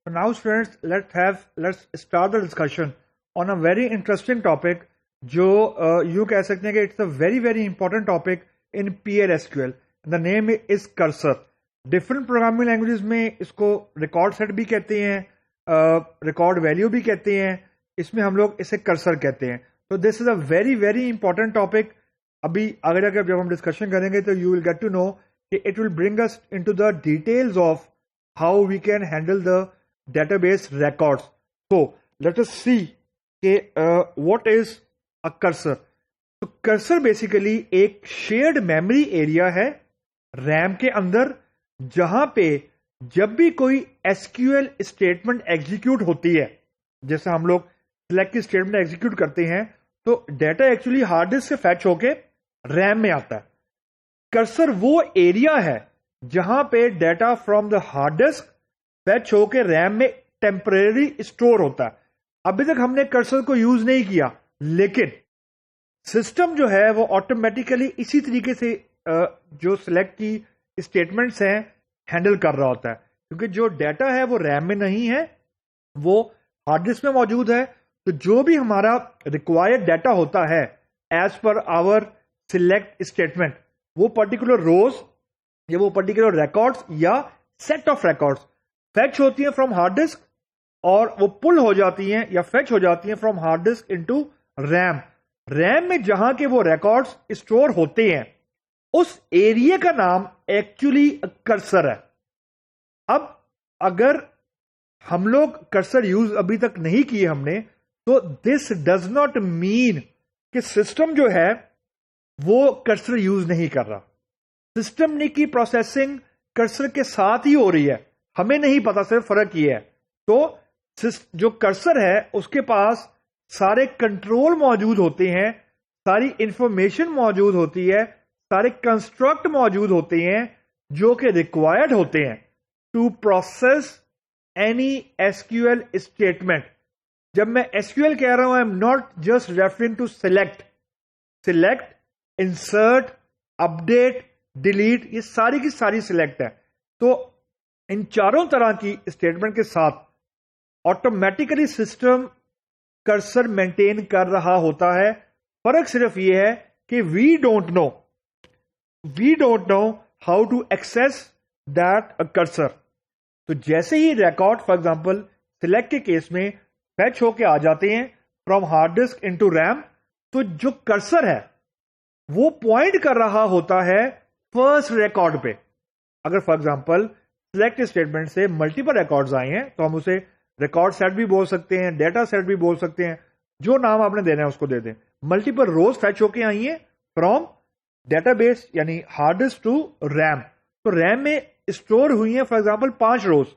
So now students, let's start the discussion on a very interesting topic जो यूँ कह सकते हैं कि it's a very important topic in PLSQL. The name is cursor. Different programming languages में इसको record set भी कहते हैं, record value भी कहते हैं, इसमें हम लोग इसे cursor कहते हैं. तो this is a very important topic. अभी आगे जाकर जब हम डिस्कशन करेंगे तो you will get to know कि it will bring us into the details of how we can handle the database records. So let us see what is a cursor. तो cursor basically एक shared memory area है RAM के अंदर, जहां पे जब भी कोई एसक्यूएल स्टेटमेंट एग्जीक्यूट होती है, जैसे हम लोग सिलेक्ट की स्टेटमेंट एग्जीक्यूट करते हैं तो डेटा एक्चुअली हार्ड डिस्क से फैच होके रैम में आता है. कर्सर वो एरिया है जहां पे data from the hard disk fetch होके रैम में टेम्परेरी स्टोर होता है. अभी तक हमने कर्सर को यूज नहीं किया, लेकिन सिस्टम जो है वो ऑटोमेटिकली इसी तरीके से जो सिलेक्ट की स्टेटमेंट्स हैं हैंडल कर रहा होता है, क्योंकि जो डेटा है वो रैम में नहीं है, वो हार्ड डिस्क में मौजूद है. तो जो भी हमारा रिक्वायर्ड डेटा होता है as per our select statement, वो पर्टिकुलर रोज या वो पर्टिकुलर रिकॉर्ड्स या सेट ऑफ रिकॉर्ड्स फैच होती हैं फ्रॉम हार्ड डिस्क, और वो पुल हो जाती हैं या फैच हो जाती हैं from hard disk into RAM. RAM में जहां के वो रिकॉर्ड्स स्टोर होते हैं उस एरिया का नाम एक्चुअली कर्सर है. अब अगर हम लोग कर्सर यूज अभी तक नहीं किए हमने, तो दिस डज नॉट मीन कि सिस्टम जो है वो कर्सर यूज नहीं कर रहा. सिस्टम ने की प्रोसेसिंग कर्सर के साथ ही हो रही है, हमें नहीं पता, सिर्फ फर्क ये है. तो जो कर्सर है उसके पास सारे कंट्रोल मौजूद होते हैं, सारी इंफॉर्मेशन मौजूद होती है, सारे कंस्ट्रक्ट मौजूद होते हैं जो कि रिक्वायर्ड होते हैं to process any SQL statement. जब मैं एसक्यूएल कह रहा हूं, I am not just referring to select, insert, update, delete, ये सारी की सारी सिलेक्ट है. तो इन चारों तरह की स्टेटमेंट के साथ ऑटोमेटिकली सिस्टम कर्सर मेंटेन कर रहा होता है. फर्क सिर्फ यह है कि we don't know how to access that cursor. तो जैसे ही रिकॉर्ड फॉर एग्जांपल सिलेक्ट के केस में फैच होके आ जाते हैं from hard disk into RAM, तो जो कर्सर है वो पॉइंट कर रहा होता है फर्स्ट रिकॉर्ड पे. अगर फॉर एग्जांपल सिलेक्ट स्टेटमेंट से मल्टीपल रिकॉर्ड्स आए हैं तो हम उसे रिकॉर्ड सेट भी बोल सकते हैं, डेटा सेट भी बोल सकते हैं, जो नाम आपने देना है उसको दे दें. मल्टीपल रोज फैच होके आई हैं फ्रॉम डेटाबेस यानी हार्ड डिस्क टू रैम. तो रैम में स्टोर हुई हैं फॉर एग्जांपल 5 रोज.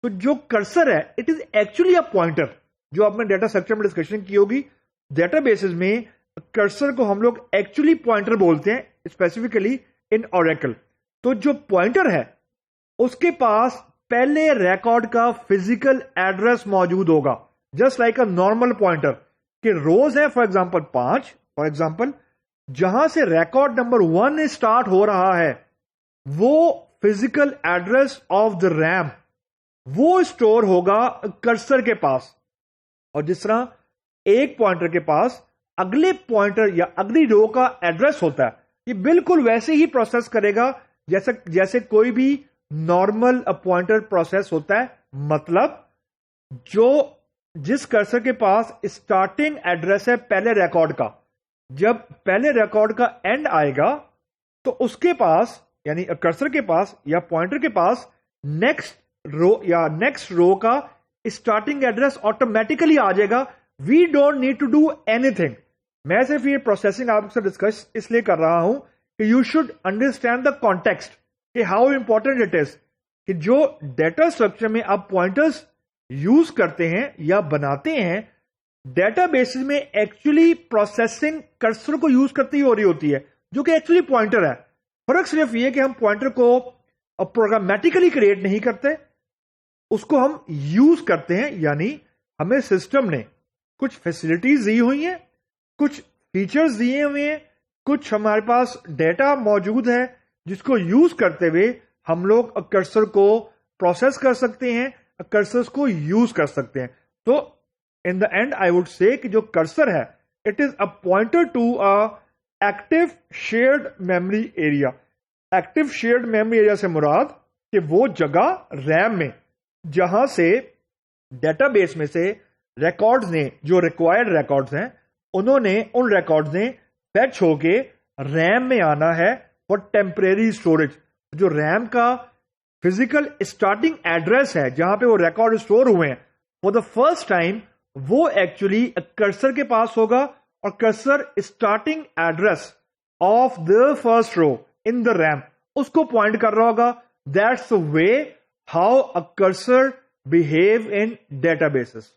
तो जो कर्सर है it is actually a pointer, जो आपने डेटा स्ट्रक्चर में डिस्कशन की होगी. डेटाबेसेस में कर्सर को हम लोग एक्चुअली पॉइंटर बोलते हैं, स्पेसिफिकली इन ओरेकल. तो जो पॉइंटर है उसके पास पहले रिकॉर्ड का फिजिकल एड्रेस मौजूद होगा, just like a normal pointer कि रोज है फॉर एग्जांपल 5, फॉर एग्जांपल जहां से रिकॉर्ड नंबर 1 स्टार्ट हो रहा है, वो physical address of the RAM वो स्टोर होगा कर्सर के पास. और जिस तरह एक पॉइंटर के पास अगले पॉइंटर या अगली रो का एड्रेस होता है, ये बिल्कुल वैसे ही प्रोसेस करेगा जैसे कोई भी नॉर्मल पॉइंटर प्रोसेस होता है. मतलब जिस कर्सर के पास स्टार्टिंग एड्रेस है पहले रिकॉर्ड का, जब पहले रिकॉर्ड का एंड आएगा तो उसके पास यानी कर्सर के पास या पॉइंटर के पास नेक्स्ट रो का स्टार्टिंग एड्रेस ऑटोमेटिकली आ जाएगा. We don't need to do anything. मैं सिर्फ ये प्रोसेसिंग आपसे डिस्कस इसलिए कर रहा हूं कि you should understand the context कि हाउ इंपॉर्टेंट इट इज कि जो डेटा स्ट्रक्चर में आप पॉइंटर्स यूज करते हैं या बनाते हैं, डेटाबेसेस में एक्चुअली प्रोसेसिंग कर्सर को यूज करते ही हो रही होती है, जो कि एक्चुअली पॉइंटर है. फर्क सिर्फ ये कि हम पॉइंटर को प्रोग्रामेटिकली क्रिएट नहीं करते, उसको हम यूज करते हैं. यानी हमें सिस्टम ने कुछ फैसिलिटीज दी हुई हैं, कुछ फीचर्स दिए हुए हैं, कुछ हमारे पास डेटा मौजूद है जिसको यूज करते हुए हम लोग कर्सर को प्रोसेस कर सकते हैं कर्सर्स को यूज कर सकते हैं। तो in the end I would say कि जो कर्सर है it is a pointer to a active shared memory area. Active shared memory area से मुराद कि वो जगह रैम में जहां से डेटाबेस में से रिकॉर्ड्स ने, जो रिक्वायर्ड रिकॉर्ड्स हैं, उन्होंने उन रिकॉर्ड्स ने फैच होके रैम में आना है फॉर टेम्परेरी स्टोरेज। जो रैम का फिजिकल स्टार्टिंग एड्रेस है जहां पे वो रिकॉर्ड स्टोर हुए हैं, फॉर द फर्स्ट टाइम वो एक्चुअली कर्सर के पास होगा और cursor starting address of the first row in the RAM उसको पॉइंट कर रहा होगा। That's the way how a cursor behave in databases.